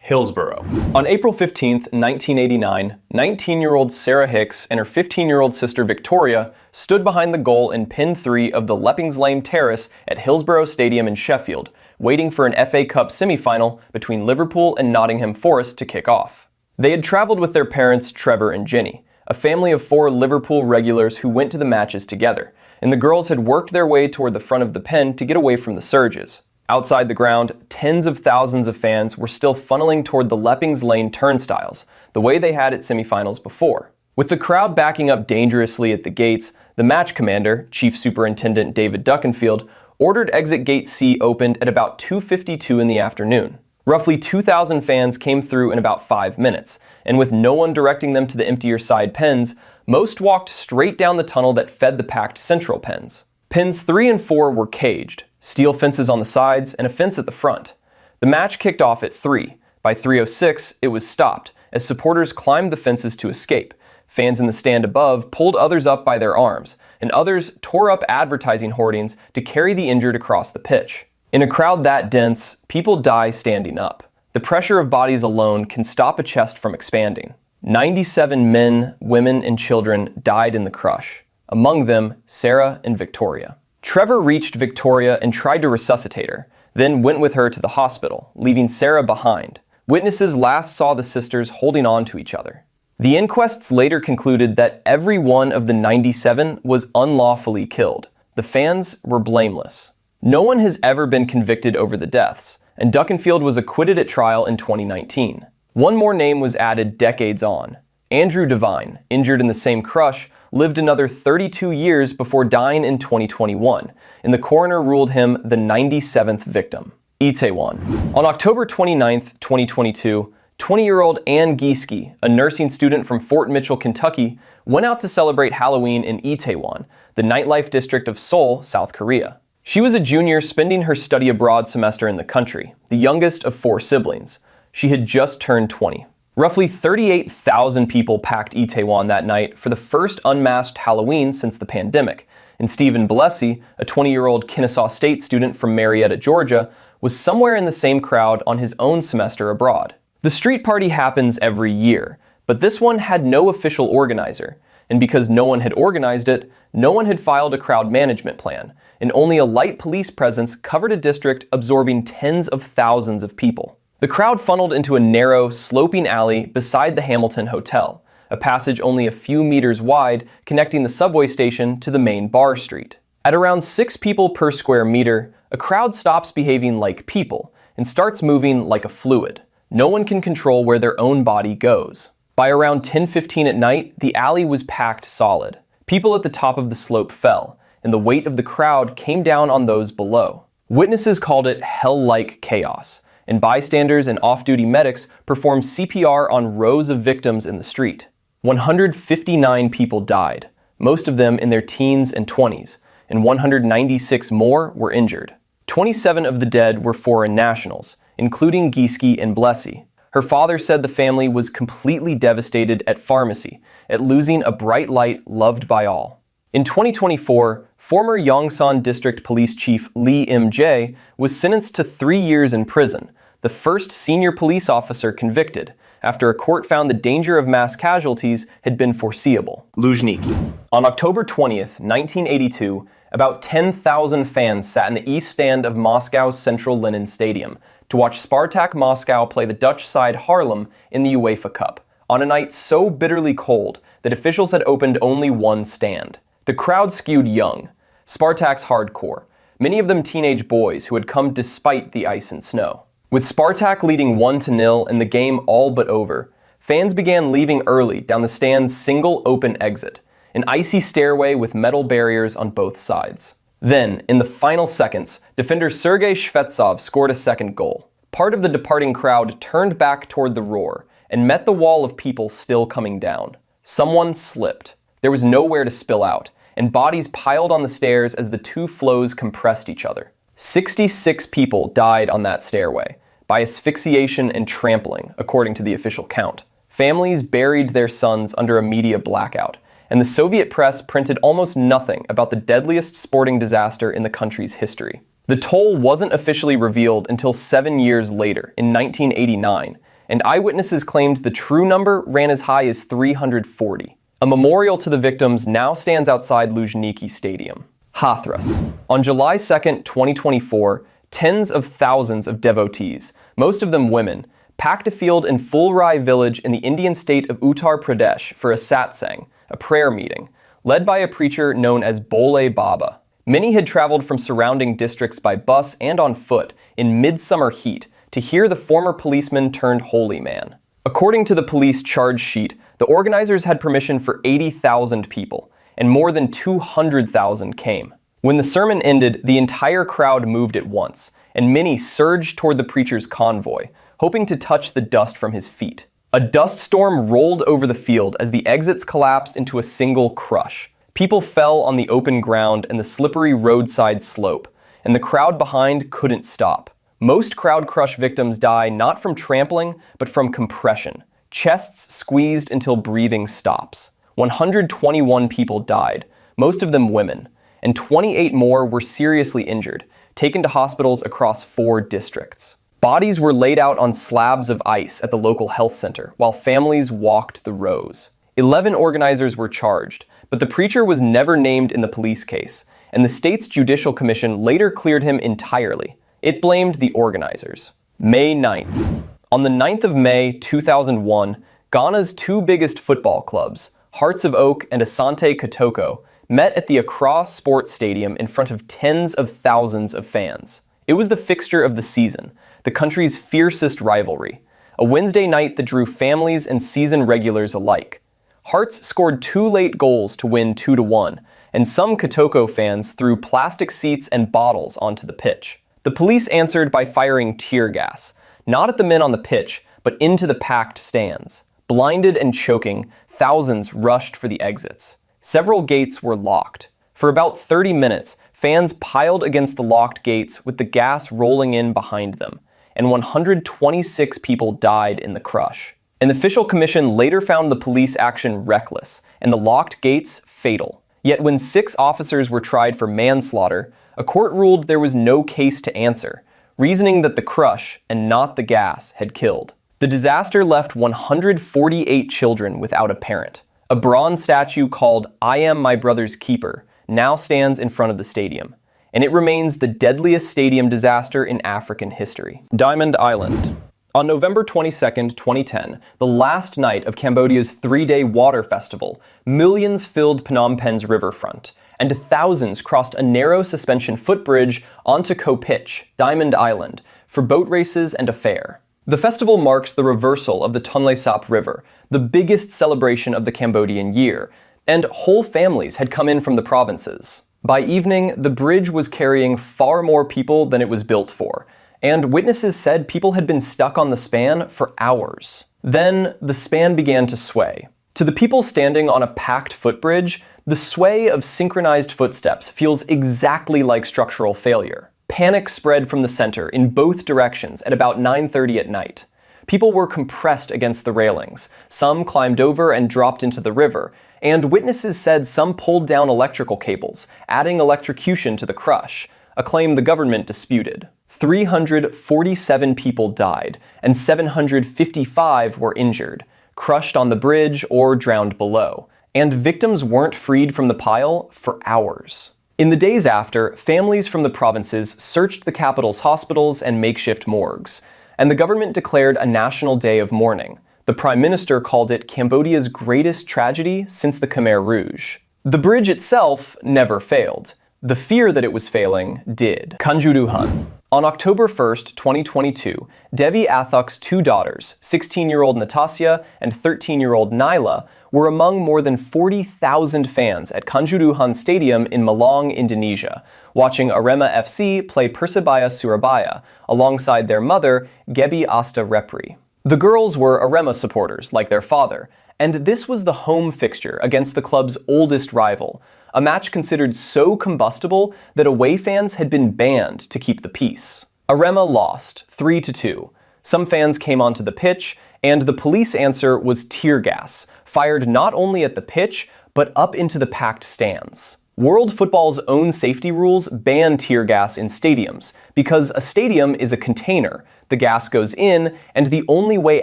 Hillsborough. On April 15, 1989, 19-year-old Sarah Hicks and her 15-year-old sister Victoria stood behind the goal in pin 3 of the Leppings Lane Terrace at Hillsborough Stadium in Sheffield, waiting for an FA Cup semi-final between Liverpool and Nottingham Forest to kick off. They had travelled with their parents Trevor and Ginny, a family of 4 Liverpool regulars who went to the matches together, and the girls had worked their way toward the front of the pen to get away from the surges. Outside the ground, tens of thousands of fans were still funneling toward the Leppings Lane turnstiles, the way they had at semifinals before. With the crowd backing up dangerously at the gates, the match commander, Chief Superintendent David Duckenfield, ordered exit gate C opened at about 2:52 in the afternoon. Roughly 2,000 fans came through in about 5 minutes, and with no one directing them to the emptier side pens, most walked straight down the tunnel that fed the packed central pens. Pens 3 and 4 were caged, steel fences on the sides and a fence at the front. The match kicked off at 3. By 3:06, it was stopped, as supporters climbed the fences to escape. Fans in the stand above pulled others up by their arms, and others tore up advertising hoardings to carry the injured across the pitch. In a crowd that dense, people die standing up. The pressure of bodies alone can stop a chest from expanding. 97 men, women, and children died in the crush. Among them, Sarah and Victoria. Trevor reached Victoria and tried to resuscitate her, then went with her to the hospital, leaving Sarah behind. Witnesses last saw the sisters holding on to each other. The inquests later concluded that every one of the 97 was unlawfully killed. The fans were blameless. No one has ever been convicted over the deaths, and Duckenfield was acquitted at trial in 2019. One more name was added decades on. Andrew Devine, injured in the same crush, lived another 32 years before dying in 2021, and the coroner ruled him the 97th victim. Itaewon. On October 29, 2022, 20-year-old Ann Gieske, a nursing student from Fort Mitchell, Kentucky, went out to celebrate Halloween in Itaewon, the nightlife district of Seoul, South Korea. She was a junior spending her study abroad semester in the country, the youngest of 4 siblings. She had just turned 20. Roughly 38,000 people packed Itaewon that night for the first unmasked Halloween since the pandemic, and Stephen Bellesi, a 20-year-old Kennesaw State student from Marietta, Georgia, was somewhere in the same crowd on his own semester abroad. The street party happens every year, but this one had no official organizer, and because no one had organized it, no one had filed a crowd management plan, and only a light police presence covered a district absorbing tens of thousands of people. The crowd funneled into a narrow, sloping alley beside the Hamilton Hotel, a passage only a few meters wide connecting the subway station to the main bar street. At around 6 people per square meter, a crowd stops behaving like people and starts moving like a fluid. No one can control where their own body goes. By around 10:15 at night, the alley was packed solid. People at the top of the slope fell, and the weight of the crowd came down on those below. Witnesses called it hell-like chaos, and bystanders and off-duty medics performed CPR on rows of victims in the street. 159 people died, most of them in their teens and 20s, and 196 more were injured. 27 of the dead were foreign nationals, including Gieske and Bellesi. Her father said the family was completely devastated at pharmacy, at losing a bright light loved by all. In 2024, former Yongsan District Police Chief Lee M.J. was sentenced to 3 years in prison, the first senior police officer convicted, after a court found the danger of mass casualties had been foreseeable. Luzhniki. On October 20th, 1982, about 10,000 fans sat in the east stand of Moscow's Central Lenin Stadium to watch Spartak Moscow play the Dutch side Haarlem in the UEFA Cup, on a night so bitterly cold that officials had opened only one stand. The crowd skewed young, Spartak's hardcore, many of them teenage boys who had come despite the ice and snow. With Spartak leading 1-0 and the game all but over, fans began leaving early down the stand's single open exit, an icy stairway with metal barriers on both sides. Then, in the final seconds, defender Sergei Shvetsov scored a second goal. Part of the departing crowd turned back toward the roar and met the wall of people still coming down. Someone slipped. There was nowhere to spill out, and bodies piled on the stairs as the two flows compressed each other. 66 people died on that stairway, by asphyxiation and trampling, according to the official count. Families buried their sons under a media blackout, and the Soviet press printed almost nothing about the deadliest sporting disaster in the country's history. The toll wasn't officially revealed until 7 years later, in 1989, and eyewitnesses claimed the true number ran as high as 340. A memorial to the victims now stands outside Luzhniki Stadium. Hathras. On July 2, 2024, tens of thousands of devotees, most of them women, packed a field in Fulrai village in the Indian state of Uttar Pradesh for a satsang, a prayer meeting, led by a preacher known as Bole Baba. Many had traveled from surrounding districts by bus and on foot in midsummer heat to hear the former policeman turned holy man. According to the police charge sheet, the organizers had permission for 80,000 people, and more than 200,000 came. When the sermon ended, the entire crowd moved at once, and many surged toward the preacher's convoy, hoping to touch the dust from his feet. A dust storm rolled over the field as the exits collapsed into a single crush. People fell on the open ground and the slippery roadside slope, and the crowd behind couldn't stop. Most crowd crush victims die not from trampling, but from compression. Chests squeezed until breathing stops. 121 people died, most of them women, and 28 more were seriously injured, taken to hospitals across 4 districts. Bodies were laid out on slabs of ice at the local health center, while families walked the rows. 11 organizers were charged, but the preacher was never named in the police case, and the state's judicial commission later cleared him entirely. It blamed the organizers. May 9th. On the 9th of May 2001, Ghana's 2 biggest football clubs, Hearts of Oak and Asante Kotoko, met at the Accra Sports Stadium in front of tens of thousands of fans. It was the fixture of the season, the country's fiercest rivalry, a Wednesday night that drew families and season regulars alike. Hearts scored 2 late goals to win 2-1, and some Kotoko fans threw plastic seats and bottles onto the pitch. The police answered by firing tear gas, not at the men on the pitch, but into the packed stands. Blinded and choking, thousands rushed for the exits. Several gates were locked. For about 30 minutes, fans piled against the locked gates with the gas rolling in behind them, and 126 people died in the crush. An official commission later found the police action reckless, and the locked gates fatal. Yet when 6 officers were tried for manslaughter, a court ruled there was no case to answer, reasoning that the crush, and not the gas, had killed. The disaster left 148 children without a parent. A bronze statue called "I Am My Brother's Keeper" now stands in front of the stadium, and it remains the deadliest stadium disaster in African history. Diamond Island. On November 22, 2010, the last night of Cambodia's 3-day water festival, millions filled Phnom Penh's riverfront, and thousands crossed a narrow suspension footbridge onto Koh Pitch, Diamond Island, for boat races and a fair. The festival marks the reversal of the Tonle Sap River, the biggest celebration of the Cambodian year, and whole families had come in from the provinces. By evening, the bridge was carrying far more people than it was built for, and witnesses said people had been stuck on the span for hours. Then, the span began to sway. To the people standing on a packed footbridge, the sway of synchronized footsteps feels exactly like structural failure. Panic spread from the center in both directions at about 9:30 at night. People were compressed against the railings, some climbed over and dropped into the river, and witnesses said some pulled down electrical cables, adding electrocution to the crush, a claim the government disputed. 347 people died, and 755 were injured, crushed on the bridge or drowned below, and victims weren't freed from the pile for hours. In the days after, families from the provinces searched the capital's hospitals and makeshift morgues, and the government declared a national day of mourning. The Prime Minister called it Cambodia's greatest tragedy since the Khmer Rouge. The bridge itself never failed. The fear that it was failing did. Kanjuruhan. On October 1st, 2022, Devi Athok's 2 daughters, 16-year-old Natasya and 13-year-old Naila, were among more than 40,000 fans at Kanjuruhan Stadium in Malang, Indonesia, watching Arema FC play Persebaya Surabaya alongside their mother, Gebi Asta Repri. The girls were Arema supporters, like their father, and this was the home fixture against the club's oldest rival, a match considered so combustible that away fans had been banned to keep the peace. Arema lost, 3-2. Some fans came onto the pitch, and the police answer was tear gas, fired not only at the pitch, but up into the packed stands. World football's own safety rules ban tear gas in stadiums because a stadium is a container. The gas goes in, and the only way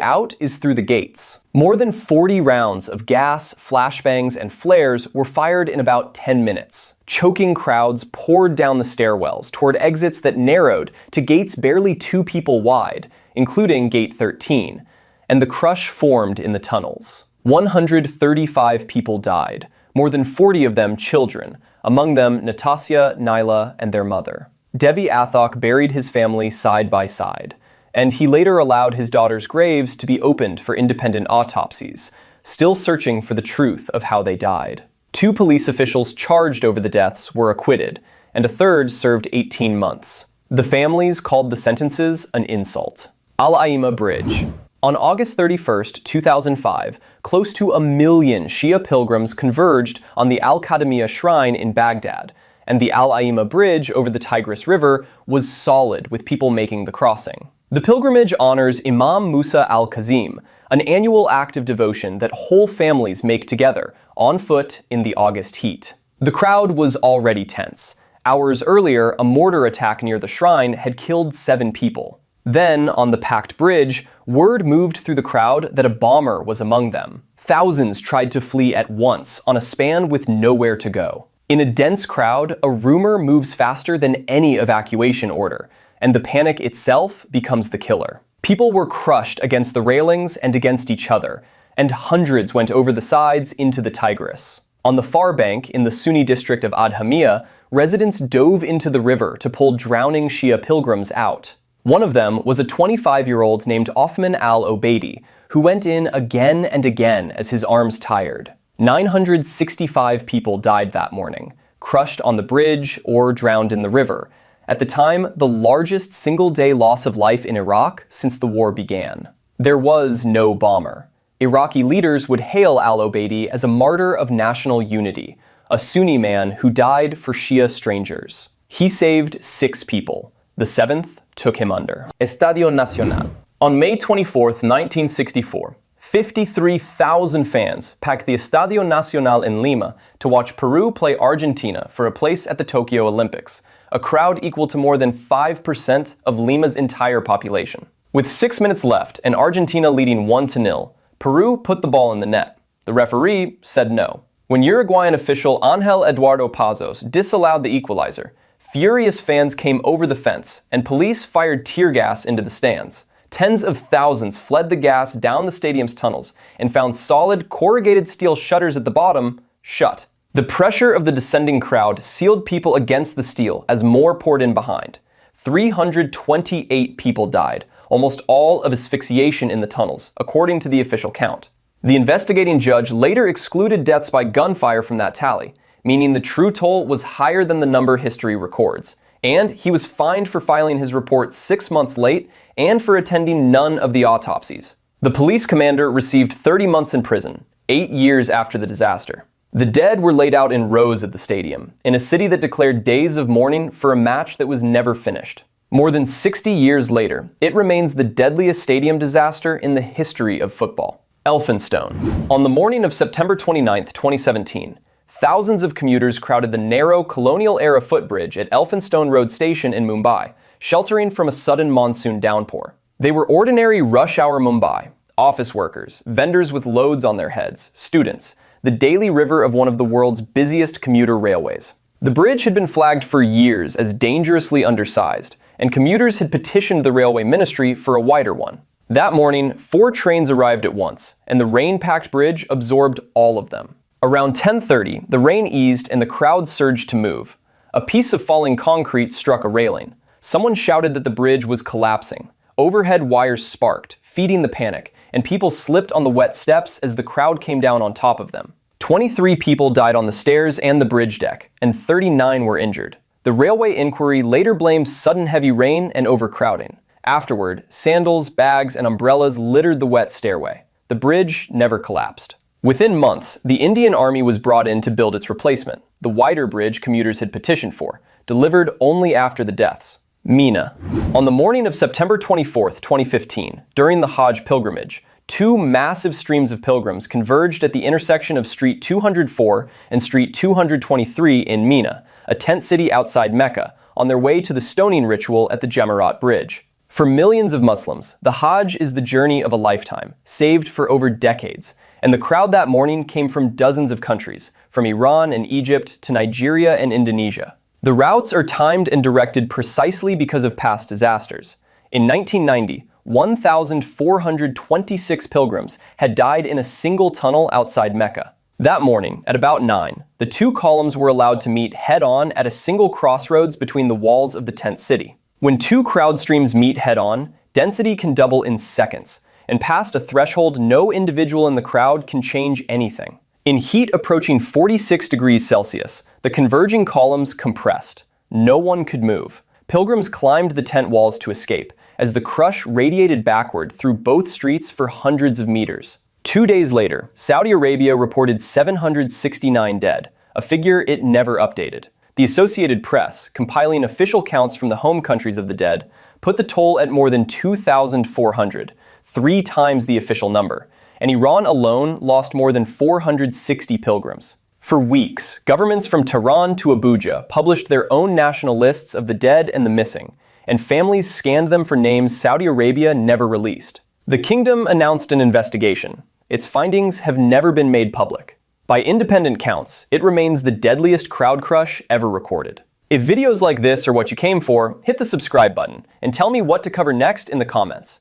out is through the gates. More than 40 rounds of gas, flashbangs, and flares were fired in about 10 minutes. Choking crowds poured down the stairwells toward exits that narrowed to gates barely 2 people wide, including Gate 13, and the crush formed in the tunnels. 135 people died, more than 40 of them children, among them Natasya, Nyla, and their mother. Devi Athok buried his family side by side, and he later allowed his daughters' graves to be opened for independent autopsies, still searching for the truth of how they died. 2 police officials charged over the deaths were acquitted, and a third served 18 months. The families called the sentences an insult. Al-Aimmah Bridge. On August 31, 2005, close to 1 million Shia pilgrims converged on the Al-Qadamiyya shrine in Baghdad, and the Al-Aimmah Bridge over the Tigris River was solid with people making the crossing. The pilgrimage honors Imam Musa al-Kazim, an annual act of devotion that whole families make together, on foot in the August heat. The crowd was already tense. Hours earlier, a mortar attack near the shrine had killed 7 people. Then, on the packed bridge, word moved through the crowd that a bomber was among them. Thousands tried to flee at once on a span with nowhere to go. In a dense crowd, a rumor moves faster than any evacuation order, and the panic itself becomes the killer. People were crushed against the railings and against each other, and hundreds went over the sides into the Tigris. On the far bank, in the Sunni district of Adhamiyya, residents dove into the river to pull drowning Shia pilgrims out. One of them was a 25-year-old named Othman al-Obeidi, who went in again and again as his arms tired. 965 people died that morning, crushed on the bridge or drowned in the river. At the time, the largest single-day loss of life in Iraq since the war began. There was no bomber. Iraqi leaders would hail al-Obeidi as a martyr of national unity, a Sunni man who died for Shia strangers. He saved 6 people. The 7th took him under. Estadio Nacional. On May 24, 1964, 53,000 fans packed the Estadio Nacional in Lima to watch Peru play Argentina for a place at the Tokyo Olympics, a crowd equal to more than 5% of Lima's entire population. With 6 minutes left and Argentina leading 1-0, Peru put the ball in the net. The referee said no. When Uruguayan official Ángel Eduardo Pazos disallowed the equalizer, furious fans came over the fence, and police fired tear gas into the stands. Tens of thousands fled the gas down the stadium's tunnels and found solid corrugated steel shutters at the bottom shut. The pressure of the descending crowd sealed people against the steel as more poured in behind. 328 people died, almost all of asphyxiation in the tunnels, according to the official count. The investigating judge later excluded deaths by gunfire from that tally, meaning the true toll was higher than the number history records. And he was fined for filing his report 6 months late and for attending none of the autopsies. The police commander received 30 months in prison, 8 years after the disaster. The dead were laid out in rows at the stadium, in a city that declared days of mourning for a match that was never finished. More than 60 years later, it remains the deadliest stadium disaster in the history of football. Elphinstone. On the morning of September 29, 2017, thousands of commuters crowded the narrow colonial-era footbridge at Elphinstone Road Station in Mumbai, sheltering from a sudden monsoon downpour. They were ordinary rush-hour Mumbai, office workers, vendors with loads on their heads, students, the daily river of one of the world's busiest commuter railways. The bridge had been flagged for years as dangerously undersized, and commuters had petitioned the railway ministry for a wider one. That morning, 4 trains arrived at once, and the rain-packed bridge absorbed all of them. Around 10:30, the rain eased and the crowd surged to move. A piece of falling concrete struck a railing. Someone shouted that the bridge was collapsing. Overhead wires sparked, feeding the panic, and people slipped on the wet steps as the crowd came down on top of them. 23 people died on the stairs and the bridge deck, and 39 were injured. The railway inquiry later blamed sudden heavy rain and overcrowding. Afterward, sandals, bags, and umbrellas littered the wet stairway. The bridge never collapsed. Within months, the Indian Army was brought in to build its replacement, the wider bridge commuters had petitioned for, delivered only after the deaths. Mina. On the morning of September 24, 2015, during the Hajj pilgrimage, two massive streams of pilgrims converged at the intersection of Street 204 and Street 223 in Mina, a tent city outside Mecca, on their way to the stoning ritual at the Jemarat Bridge. For millions of Muslims, the Hajj is the journey of a lifetime, saved for over decades, and the crowd that morning came from dozens of countries, from Iran and Egypt to Nigeria and Indonesia. The routes are timed and directed precisely because of past disasters. In 1990, 1,426 pilgrims had died in a single tunnel outside Mecca. That morning, at about 9, the two columns were allowed to meet head-on at a single crossroads between the walls of the tent city. When two crowd streams meet head-on, density can double in seconds, and past a threshold no individual in the crowd can change anything. In heat approaching 46 degrees Celsius, the converging columns compressed. No one could move. Pilgrims climbed the tent walls to escape, as the crush radiated backward through both streets for hundreds of meters. 2 days later, Saudi Arabia reported 769 dead, a figure it never updated. The Associated Press, compiling official counts from the home countries of the dead, put the toll at more than 2,400, 3 times the official number, and Iran alone lost more than 460 pilgrims. For weeks, governments from Tehran to Abuja published their own national lists of the dead and the missing, and families scanned them for names Saudi Arabia never released. The kingdom announced an investigation. Its findings have never been made public. By independent counts, it remains the deadliest crowd crush ever recorded. If videos like this are what you came for, hit the subscribe button and tell me what to cover next in the comments.